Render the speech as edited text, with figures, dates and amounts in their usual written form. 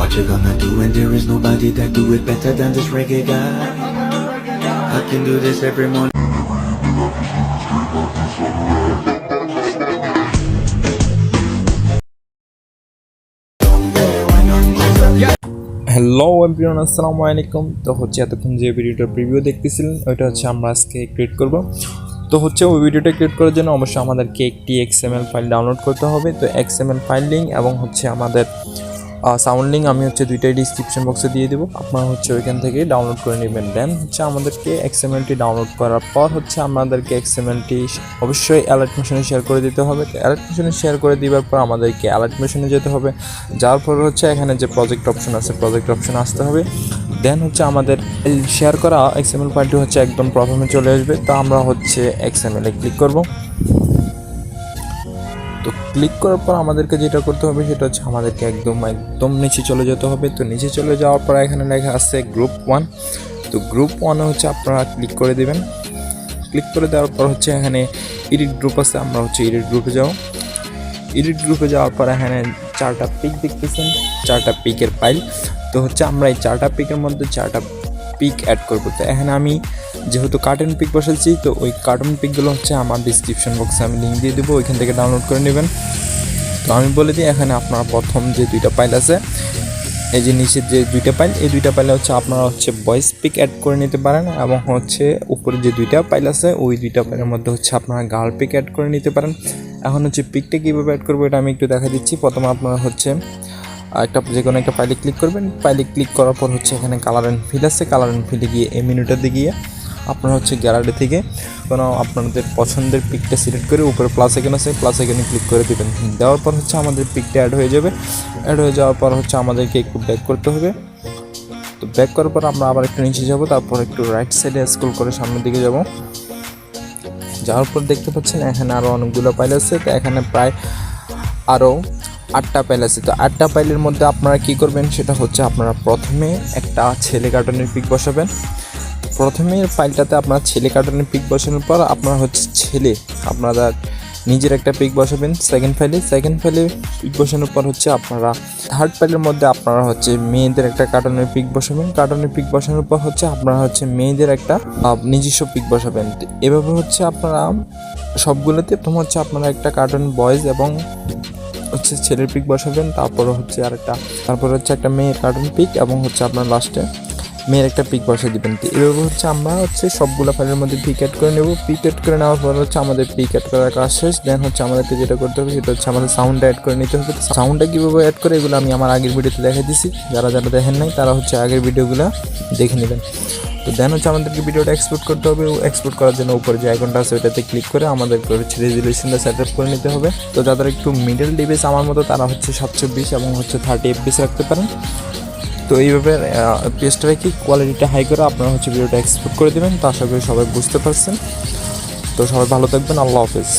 What you gonna do when there is nobody that do it better than this reggae guy? I can do this every morning. Hello everyone, আসসালামু আলাইকুম। তো হচ্ছে এতক্ষণ যে ভিডিওটার preview দেখতেছিলেন ওইটা হচ্ছে আমরা আজকে ক্রিয়েট করব। তো হচ্ছে ওই ভিডিওটা ক্রিয়েট করার জন্য অবশ্যই আমাদেরকে একটি XML ফাইল ডাউনলোড করতে হবে। তো XML ফাইল লিঙ্ক এবং হচ্ছে আমাদের সাউন্ড লিঙ্ক আমি হচ্ছে দুইটাই ডিসক্রিপশন বক্সে দিয়ে দেবো, আপনারা হচ্ছে ওইখান থেকে ডাউনলোড করে নেবেন। দেন হচ্ছে আমাদেরকে XMLটি ডাউনলোড করার পর হচ্ছে আমাদেরকে XMLটি অবশ্যই অ্যালার্ট মেশিনে শেয়ার করে দিতে হবে। তো অ্যালার্ট মেশিনে শেয়ার করে দেওয়ার পর আমাদেরকে অ্যালার্ট মেশিনে যেতে হবে, যাওয়ার পর হচ্ছে এখানে যে প্রজেক্ট অপশন আছে প্রজেক্ট অপশনে আসতে হবে। দেন হচ্ছে আমাদের শেয়ার করা XML ফাইলটি হচ্ছে একদম প্রথমে চলে আসবে। তো আমরা হচ্ছে XML এ ক্লিক করব। তো ক্লিক করার পর আমাদেরকে যেটা করতে হবে সেটা হচ্ছে আমাদেরকে একদম নিচে চলে যেতে হবে। তো নিচে চলে যাওয়ার পর এখানে লেখা আছে গ্রুপ 1। তো গ্রুপ 1 হচ্ছে আপনারা ক্লিক করে দেবেন। ক্লিক করে দেওয়ার পর হচ্ছে এখানে এডিট গ্রুপ আছে, আমরা হচ্ছে এডিট গ্রুপে যাব। এডিট গ্রুপে যাওয়ার পর এখানে 4টা পিক দেখতেছেন, 4টা পিকের ফাইল। তো হচ্ছে আমরা এই 4টা পিকের মধ্যে 4টা পিক অ্যাড করবো। তো এখানে আমি যেহেতু কার্টুন পিক বসাচ্ছি, তো ওই কার্টুন পিকগুলো হচ্ছে আমার ডিসক্রিপশন বক্সে আমি লিঙ্ক দিয়ে দেবো, ওইখান থেকে ডাউনলোড করে নেবেন। তো আমি বলে দিই, এখানে আপনারা প্রথম যে 2টা ফাইল আছে, এই যে নিচের যে 2টা ফাইল, এই 2টা ফাইলে হচ্ছে আপনারা হচ্ছে ভয়েস পিক অ্যাড করে নিতে পারেন, এবং হচ্ছে উপরে যে 2টা ফাইল আছে ওই 2টা ফাইলের মধ্যে হচ্ছে আপনারা গার্ল পিক অ্যাড করে নিতে পারেন। এখন হচ্ছে পিকটা কীভাবে অ্যাড করবো এটা আমি একটু দেখা দিচ্ছি। প্রথমে আপনারা হচ্ছে যে কোনো একটা ফাইলে ক্লিক করবেন। ফাইলে ক্লিক করার পর হচ্ছে এখানে কালার অ্যান্ড ফিল আছে, কালার অ্যান্ড ফিলে গিয়ে এই মেনুটাতে গিয়ে আপনারা হচ্ছে গ্যালারি থেকে কোনো আপনাদের পছন্দের পিকটা সিলেক্ট করে উপরে প্লাস আইকন আছে, প্লাস আইকনে ক্লিক করে দেবেন। দেওয়ার পর হচ্ছে আমাদের পিকটা অ্যাড হয়ে যাবে। অ্যাড হয়ে যাওয়ার পর হচ্ছে আমাদেরকে একটু ব্যাক করতে হবে। তো ব্যাক করার পর আমরা আবার একটু নিচে যাব, তারপর একটু রাইট সাইডে স্ক্রল করে সামনের দিকে যাব। যাওয়ার পর দেখতে পাচ্ছেন এখানে আরও অনেকগুলো ফাইল আছে। তো এখানে প্রায় আরও 8টা ফাইল আছে। তো 8টা ফাইলের মধ্যে আপনারা কি করবেন সেটা হচ্ছে আপনারা প্রথমে একটা ছেলে কার্টুনের পিক বসাবেন। প্রথমে ফাইলটাতে আপনার ছেলে কার্টুনের পিক বসানোর পর আপনারা হচ্ছে আপনারা নিজের একটা পিক বসাবেন সেকেন্ড ফাইলে পিক বসানোর পর হচ্ছে আপনারা থার্ড ফাইলের মধ্যে আপনারা হচ্ছে মেয়েদের একটা কার্টুনের পিক বসাবেন। কার্টুনের পিক বসানোর পর হচ্ছে আপনারা হচ্ছে মেয়েদের একটা নিজস্ব পিক বসাবেন। এভাবে হচ্ছে আপনারা সবগুলোতে প্রথম হচ্ছে আপনারা একটা কার্টুন বয়েজ এবং হচ্ছে ছেলের পিক বসাবেন, তারপরে হচ্ছে একটা মেয়ের কার্টুন পিক এবং হচ্ছে আপনার লাস্টে মেয়ের একটা পিক বসে দিবেন। তো এভাবে হচ্ছে আমরা হচ্ছে সবগুলো ফাইলের মধ্যে পিক অ্যাড করে নেব। পিক অ্যাড করে নেওয়ার পর হচ্ছে আমাদের পিক অ্যাড করার কাজ শেষ। দেন হচ্ছে আমাদেরকে যেটা করতে হবে সেটা হচ্ছে আমাদের সাউন্ডটা অ্যাড করে নিতে হবে। সাউন্ডটা কীভাবে অ্যাড করে এগুলো আমি আমার আগের ভিডিওতে দেখে দিছি, যারা দেখেন নাই তারা হচ্ছে আগের ভিডিওগুলো দেখে নেবেন। তো দেন হচ্ছে আমাদেরকে ভিডিওটা এক্সপোর্ট করতে হবে। এক্সপোর্ট করার জন্য উপরে যে আইকনটা আছে ওইটাতে ক্লিক করে আমাদেরকে হচ্ছে রেজুলেশনটা সেট আপ করে নিতে হবে। তো যাদের একটু মিডল ডিভাইস আমার মতো তারা হচ্ছে 720 এবং হচ্ছে 30 FPS রাখতে পারেন। তো এইভাবে পেজটা রেখে কোয়ালিটিটা হাই করে আপনারা হচ্ছে ভিডিওটা এক্সপোর্ট করে দেবেন। তো আশা করি সবাই বুঝতে পারছেন। তো সবাই ভালো থাকবেন, আল্লাহ হাফেজ।